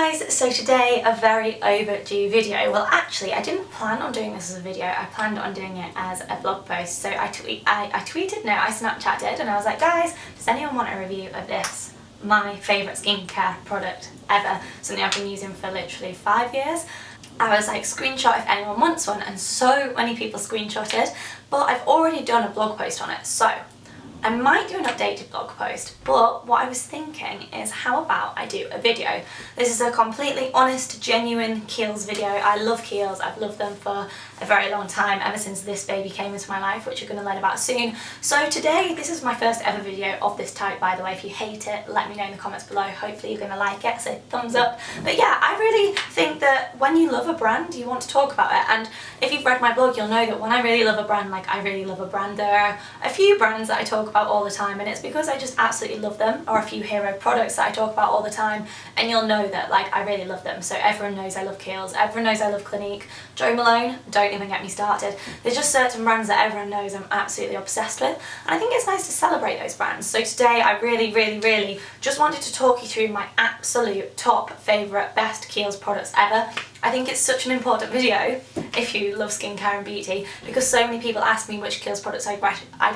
guys, so today a very overdue video. Well actually I didn't plan on doing this as a video, I planned on doing it as a blog post. So I Snapchatted and I was like, guys, does anyone want a review of this? My favourite skincare product ever, something I've been using for literally 5 years. I was like, screenshot if anyone wants one, and so many people screenshotted, but I've already done a blog post on it, so I might do an updated blog post, but what I was thinking is how about I do a video. This is a completely honest, genuine Kiehl's video. I love Kiehl's, I've loved them for a very long time, ever since this baby came into my life, which you're going to learn about soon. So today, this is my first ever video of this type, by the way. If you hate it, let me know in the comments below. Hopefully you're going to like it, so thumbs up. But yeah, I really think that when you love a brand, you want to talk about it. And if you've read my blog, you'll know that when I really love a brand, like I really love a brand, there are a few brands that I talk about all the time, and it's because I just absolutely love them, or a few hero products that I talk about all the time, and you'll know that like I really love them. So everyone knows I love Kiehl's, everyone knows I love Clinique, Jo Malone, don't even get me started. There's just certain brands that everyone knows I'm absolutely obsessed with, and I think it's nice to celebrate those brands. So today I really just wanted to talk you through my absolute top favourite best Kiehl's products ever. I think it's such an important video if you love skincare and beauty, because so many people ask me which Kiehl's products I'd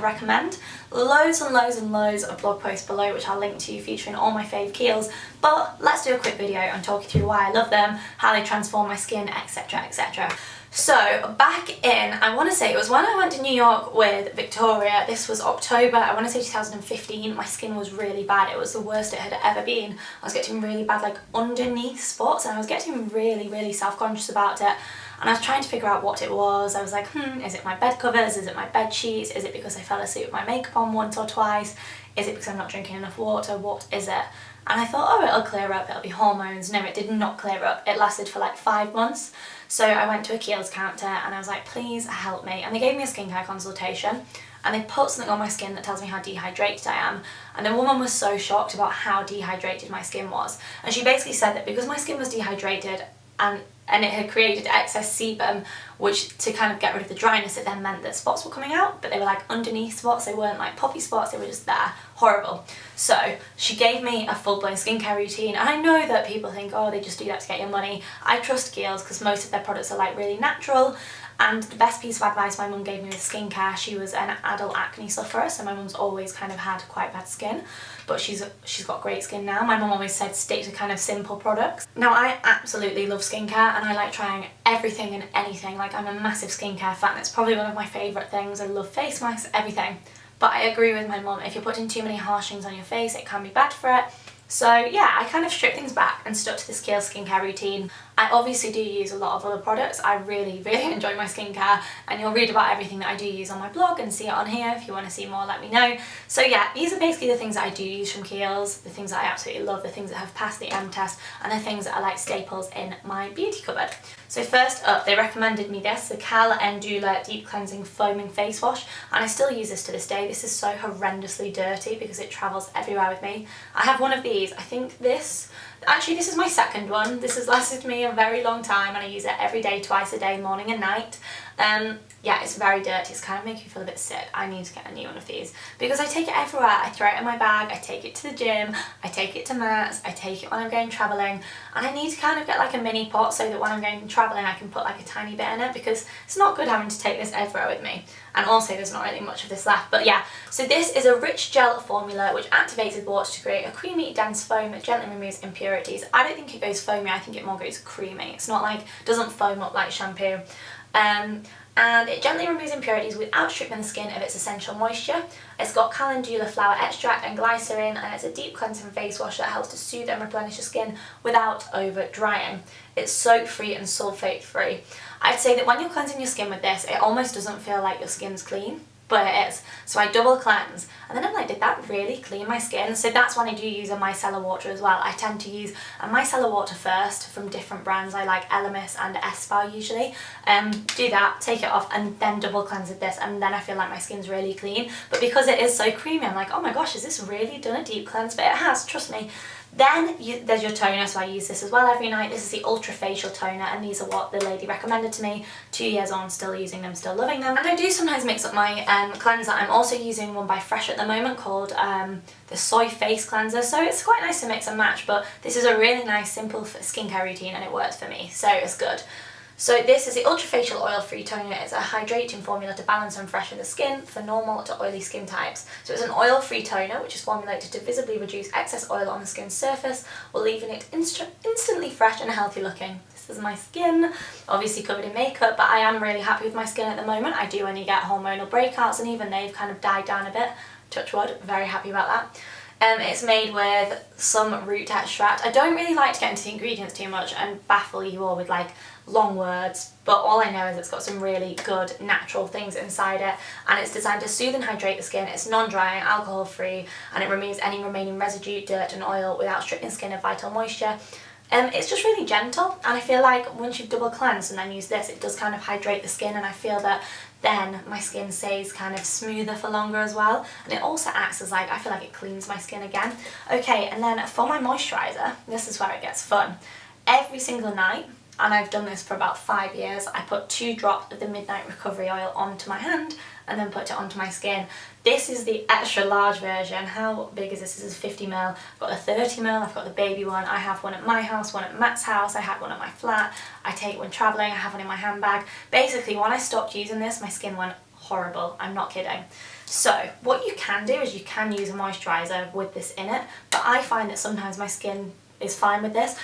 recommend. Loads and loads of blog posts below which I'll link to featuring all my fave Kiehl's, but let's do a quick video and talk you through why I love them, how they transform my skin, etc, etc. So back in, I want to say it was when I went to New York with Victoria. This was October, I want to say 2015. My skin was really bad. It was the worst it had ever been. I was getting really bad like underneath spots, and I was getting really self-conscious about it. And I was trying to figure out what it was. I was like, is it my bed covers? Is it my bed sheets? Is it because I fell asleep with my makeup on once or twice? Is it because I'm not drinking enough water? What is it? And I thought, oh, it'll clear up, it'll be hormones. No, it did not clear up. It lasted for like 5 months. So I went to a Kiehl's counter and I was like, please help me. And they gave me a skincare consultation, and they put something on my skin that tells me how dehydrated I am. And the woman was so shocked about how dehydrated my skin was. And she basically said that because my skin was dehydrated and it had created excess sebum, which to kind of get rid of the dryness, it then meant that spots were coming out, but they were like underneath spots, they weren't like poppy spots, they were just there. Horrible. So she gave me a full-blown skincare routine, and I know that people think, oh, they just do that to get your money. I trust Kiehl's because most of their products are like really natural. And the best piece of advice my mum gave me with skincare, she was an adult acne sufferer, so my mum's always kind of had quite bad skin, but she's got great skin now. My mum always said stick to kind of simple products. Now I absolutely love skincare, and I like trying everything and anything. Like I'm a massive skincare fan, it's probably one of my favourite things. I love face masks, everything. But I agree with my mum, if you're putting too many harsh things on your face, it can be bad for it. So yeah, I kind of stripped things back and stuck to this Kiehl's skincare routine. I obviously do use a lot of other products. I really enjoy my skincare, and you'll read about everything that I do use on my blog and see it on here. If you want to see more, let me know. So yeah, these are basically the things that I do use from Kiehl's, the things that I absolutely love, the things that have passed the M test, and the things that are like staples in my beauty cupboard. So first up, they recommended me this, the Kiehl Endula Deep Cleansing Foaming Face Wash, and I still use this to this day. This is so horrendously dirty because it travels everywhere with me. I have one of these, I think this is my second one. This has lasted me a very long time, and I use it every day, twice a day, morning and night. Yeah, it's very dirty, it's kind of making me feel a bit sick. I need to get a new one of these because I take it everywhere. I throw it in my bag, I take it to the gym, I take it to mats, I take it when I'm going travelling, and I need to kind of get like a mini pot so that when I'm going travelling I can put like a tiny bit in it, because it's not good having to take this everywhere with me. And also there's not really much of this left, but yeah. So this is a rich gel formula which activates with water to create a creamy dense foam that gently removes impurities. I don't think it goes foamy, I think it more goes creamy. It's not like, doesn't foam up like shampoo. And it gently removes impurities without stripping the skin of its essential moisture. It's got calendula flower extract and glycerin, and it's a deep cleansing face wash that helps to soothe and replenish your skin without over drying. It's soap free and sulfate free. I'd say that when you're cleansing your skin with this, it almost doesn't feel like your skin's clean, but it is. So I double cleanse, and then I'm like, did that really clean my skin? So that's when I do use a micellar water as well. I tend to use a micellar water first from different brands. I like Elemis and Spa usually. Do that, take it off, and then double cleanse with this, and then I feel like my skin's really clean. But because it is so creamy, I'm like, oh my gosh, has this really done a deep cleanse? But it has, trust me. Then there's your toner, so I use this as well every night. This is the Ultra Facial Toner, and these are what the lady recommended to me. 2 years on, still using them, still loving them. And I do sometimes mix up my cleanser. I'm also using one by Fresh at the moment called the Soy Face Cleanser, so it's quite nice to mix and match, but this is a really nice, simple skincare routine, and it works for me, so it's good. So this is the Ultra Facial Oil Free Toner. It's a hydrating formula to balance and freshen the skin for normal to oily skin types. So it's an oil-free toner which is formulated to visibly reduce excess oil on the skin's surface while leaving it instantly fresh and healthy looking. This is my skin, obviously covered in makeup, but I am really happy with my skin at the moment. I do only get hormonal breakouts, and even they've kind of died down a bit. Touch wood, very happy about that. It's made with some root extract. I don't really like to get into the ingredients too much and baffle you all with like long words, but all I know is it's got some really good natural things inside it, and it's designed to soothe and hydrate the skin. It's non-drying, alcohol free, and it removes any remaining residue, dirt and oil without stripping skin of vital moisture. It's just really gentle, and I feel like once you've double cleansed and then use this, it does kind of hydrate the skin, and I feel that then my skin stays kind of smoother for longer as well, and it also acts as like, I feel like it cleans my skin again. Okay, and then for my moisturiser, this is where it gets fun. Every single night, and I've done this for about 5 years, I put 2 drops of the Midnight Recovery Oil onto my hand and then put it onto my skin. This is the extra large version. How big is this? This is 50ml. I've got the 30ml, I've got the baby one. I have one at my house, one at Matt's house, I had one at my flat. I take it when travelling, I have one in my handbag. Basically, when I stopped using this, my skin went horrible. I'm not kidding. So what you can do is you can use a moisturiser with this in it, but I find that sometimes my skin is fine with this.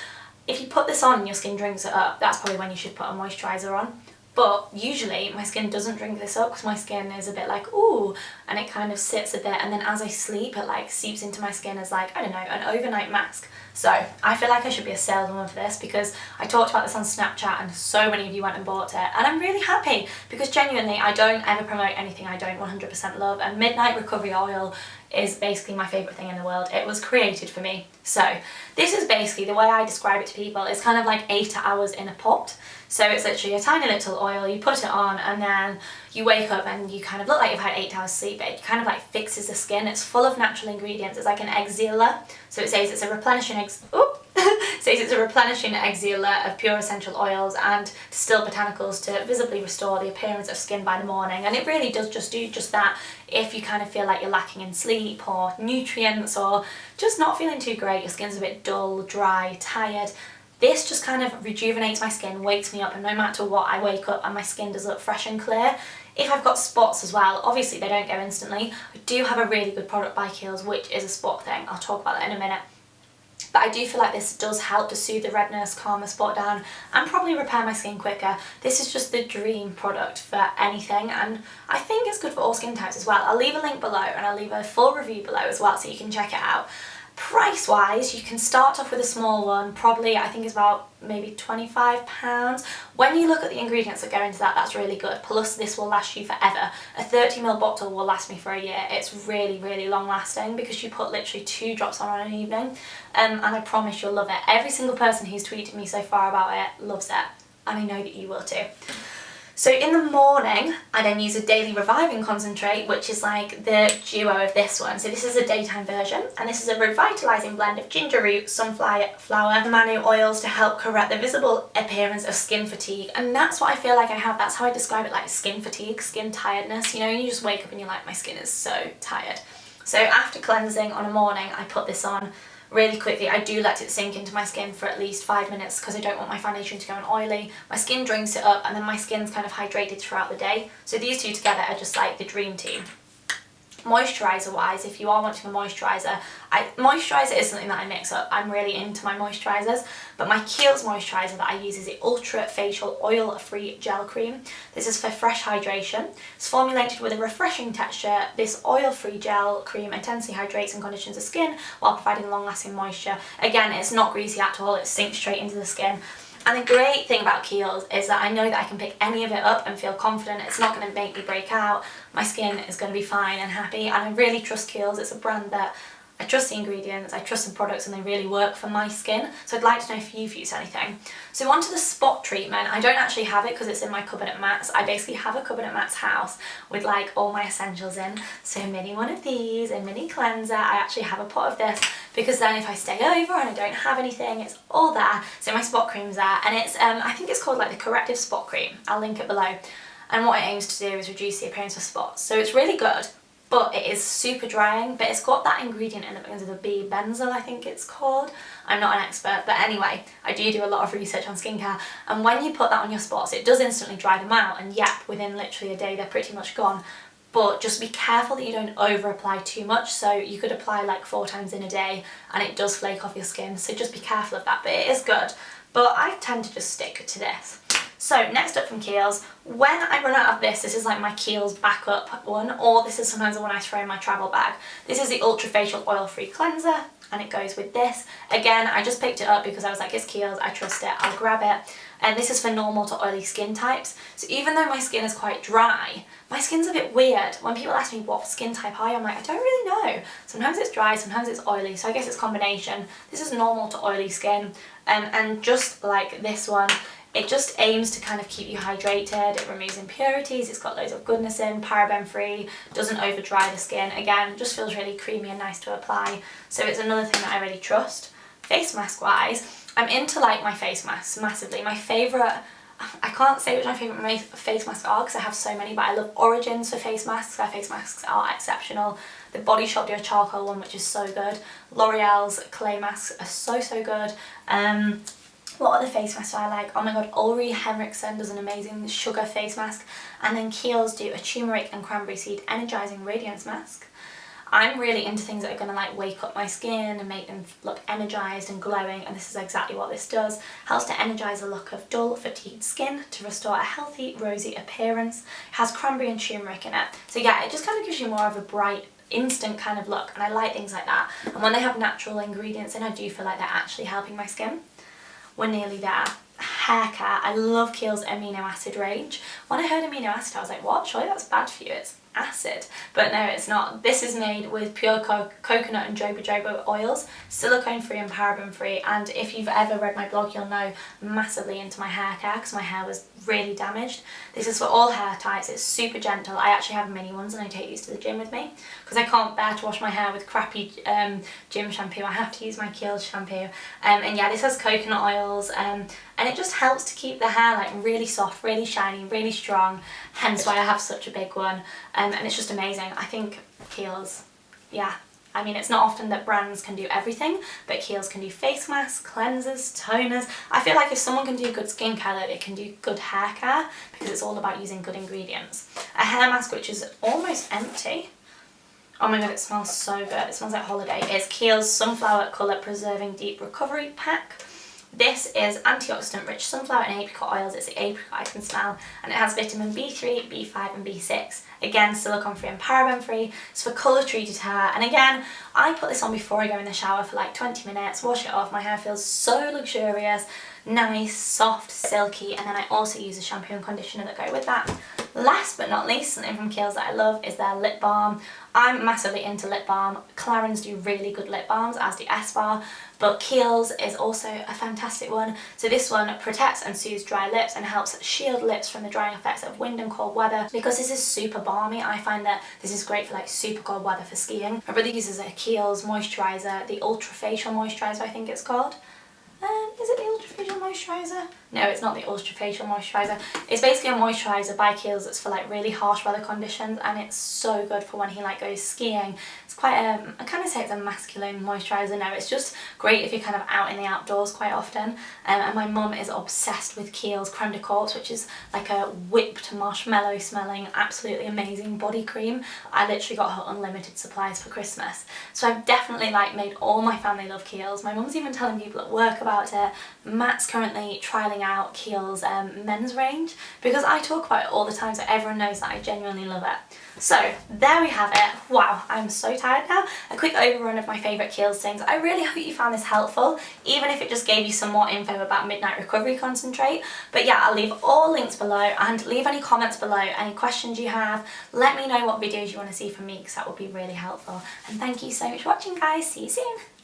If you put this on and your skin drinks it up, that's probably when you should put a moisturiser on. But usually my skin doesn't drink this up because my skin is a bit like, ooh, and it kind of sits a bit, and then as I sleep it like seeps into my skin as like, I don't know, an overnight mask. So I feel like I should be a saleswoman for this, because I talked about this on Snapchat and so many of you went and bought it, and I'm really happy because genuinely I don't ever promote anything I don't 100% love, and Midnight Recovery Oil is basically my favourite thing in the world. It was created for me. So this is basically, the way I describe it to people, it's kind of like 8 hours in a pot. So it's literally a tiny little oil, you put it on, and then you wake up and you kind of look like you've had 8 hours sleep, but it kind of like fixes the skin. It's full of natural ingredients. It's like an exhaler. So it says it's a replenishing exhaler of pure essential oils and distilled botanicals to visibly restore the appearance of skin by the morning. And it really does just do just that if you kind of feel like you're lacking in sleep or nutrients, or just not feeling too great, your skin's a bit dull, dry, tired. This just kind of rejuvenates my skin, wakes me up, and no matter what, I wake up and my skin does look fresh and clear. If I've got spots as well, obviously they don't go instantly. I do have a really good product by Kiehl, which is a spot thing. I'll talk about that in a minute. But I do feel like this does help to soothe the redness, calm the spot down, and probably repair my skin quicker. This is just the dream product for anything, and I think it's good for all skin types as well. I'll leave a link below, and I'll leave a full review below as well, so you can check it out. Price wise, you can start off with a small one, probably I think it's about maybe £25. When you look at the ingredients that go into that, that's really good. Plus this will last you forever. A 30ml bottle will last me for a year. It's really, really long lasting because you put literally 2 drops on an evening, and I promise you'll love it. Every single person who's tweeted me so far about it loves it, and I know that you will too. So in the morning, I then use a daily reviving concentrate, which is like the duo of this one. So this is a daytime version, and this is a revitalising blend of ginger root, sunflower, and manu oils to help correct the visible appearance of skin fatigue. And that's what I feel like I have. That's how I describe it, like skin fatigue, skin tiredness. You know, you just wake up and you're like, my skin is so tired. So after cleansing on a morning, I put this on really quickly. I do let it sink into my skin for at least 5 minutes because I don't want my foundation to go on oily. My skin drinks it up, and then my skin's kind of hydrated throughout the day. So these two together are just like the dream team. Moisturiser wise, if you are wanting a moisturiser, moisturiser is something that I mix up. I'm really into my moisturisers, but my Kiehl's moisturiser that I use is the Ultra Facial Oil Free Gel Cream. This is for fresh hydration. It's formulated with a refreshing texture. This oil-free gel cream intensely hydrates and conditions the skin while providing long-lasting moisture. Again, it's not greasy at all, it sinks straight into the skin. And the great thing about Kiehl's is that I know that I can pick any of it up and feel confident. It's not going to make me break out. My skin is going to be fine and happy, and I really trust Kiehl's. It's a brand that I trust the ingredients, I trust the products, and they really work for my skin. So I'd like to know if you've used anything. So onto the spot treatment. I don't actually have it because it's in my cupboard at Matt's. I basically have a cupboard at Matt's house with like all my essentials in. So a mini one of these, a mini cleanser. I actually have a pot of this because then if I stay over and I don't have anything, it's all there. So my spot cream's there, and it's I think it's called like the Corrective Spa Cream. I'll link it below. And what it aims to do is reduce the appearance of spots. So it's really good, but it is super drying, but it's got that ingredient in it because of the B benzyl, I think it's called. I'm not an expert, but anyway, I do a lot of research on skincare, and when you put that on your spots, it does instantly dry them out, and yep, within literally a day they're pretty much gone. But just be careful that you don't over apply too much. So you could apply like 4 times in a day and it does flake off your skin, so just be careful of that, but it is good. But I tend to just stick to this. So next up from Kiehl's, when I run out of this is like my Kiehl's backup one, or this is sometimes the one I throw in my travel bag. This is the Ultra Facial Oil Free Cleanser, and it goes with this. Again, I just picked it up because I was like, it's Kiehl's, I trust it, I'll grab it. And this is for normal to oily skin types. So even though my skin is quite dry, my skin's a bit weird. When people ask me what skin type I am, like, I don't really know. Sometimes it's dry, sometimes it's oily, so I guess it's a combination. This is normal to oily skin, and just like this one, it just aims to kind of keep you hydrated. It removes impurities, it's got loads of goodness in, paraben free, doesn't over dry the skin. Again, just feels really creamy and nice to apply. So it's another thing that I really trust. Face mask wise, I'm into like my face masks massively. My favourite, I can't say which my favourite face masks are because I have so many, but I love Origins for face masks. Their face masks are exceptional. The Body Shop do a charcoal one which is so good. L'Oreal's clay masks are so good. What other face masks do I like? Oh my god, Ulrich Henriksen does an amazing sugar face mask, and then Kiehl's do a turmeric and cranberry seed energizing radiance mask. I'm really into things that are going to like wake up my skin and make them look energized and glowing, and this is exactly what this does. Helps to energize the look of dull, fatigued skin to restore a healthy, rosy appearance. It has cranberry and turmeric in it. So yeah, it just kind of gives you more of a bright, instant kind of look, and I like things like that. And when they have natural ingredients in, I do feel like they're actually helping my skin. We're nearly there. Hair care. I love Kiehl's amino acid range. When I heard amino acid, I was like, what? Surely that's bad for you. It's acid. But no, it's not. This is made with pure coconut and jojoba oils, silicone free and paraben free, and if you've ever read my blog, you'll know I'm massively into my hair care because my hair was really damaged. This is for all hair types. It's super gentle. I actually have mini ones and I take these to the gym with me because I can't bear to wash my hair with crappy gym shampoo. I have to use my Kiehl shampoo. And yeah, this has coconut oils, and it just helps to keep the hair like really soft, really shiny, really strong, hence why I have such a big one. And it's just amazing. I think Kiehl's, yeah, I mean, it's not often that brands can do everything, but Kiehl's can do face masks, cleansers, toners. I feel like if someone can do good skincare, they can do good hair care because it's all about using good ingredients. A hair mask which is almost empty. Oh my god, it smells so good. It smells like holiday. It's Kiehl's Sunflower Colour Preserving Deep Recovery Pack. This is antioxidant rich sunflower and apricot oils. It's the apricot I can smell, and it has vitamin B3, B5 and B6. Again, silicone free and paraben free. It's for colour treated hair, and again, I put this on before I go in the shower for like 20 minutes, wash it off. My hair feels so luxurious, nice, soft, silky, and then I also use a shampoo and conditioner that go with that. Last but not least, something from Kiehl's that I love is their lip balm. I'm massively into lip balm. Clarins do really good lip balms, as do S-Bar, but Kiehl's is also a fantastic one. So this one protects and soothes dry lips and helps shield lips from the drying effects of wind and cold weather. Because this is super balmy, I find that this is great for like super cold weather for skiing. My brother uses a Kiehl's moisturiser, the Ultra Facial Moisturiser I think it's called. Is it the Ultra Facial Moisturiser? No, it's not the Ultra Facial Moisturiser. It's basically a moisturiser by Kiehl's that's for like really harsh weather conditions, and it's so good for when he like goes skiing. It's quite I kind of say it's a masculine moisturiser. No, it's just great if you're kind of out in the outdoors quite often. And my mum is obsessed with Kiehl's Creme de Corps, which is like a whipped marshmallow smelling, absolutely amazing body cream. I literally got her unlimited supplies for Christmas. So I've definitely like made all my family love Kiehl's. My mum's even telling people at work about it. Matt's currently trialling out Kiehl's men's range because I talk about it all the time, so everyone knows that I genuinely love it. So there we have it. Wow, I'm so tired now. A quick overrun of my favourite Kiehl's things. I really hope you found this helpful, even if it just gave you some more info about Midnight Recovery Concentrate. But yeah, I'll leave all links below, and leave any comments below, any questions you have. Let me know what videos you want to see from me because that would be really helpful. And thank you so much for watching, guys. See you soon.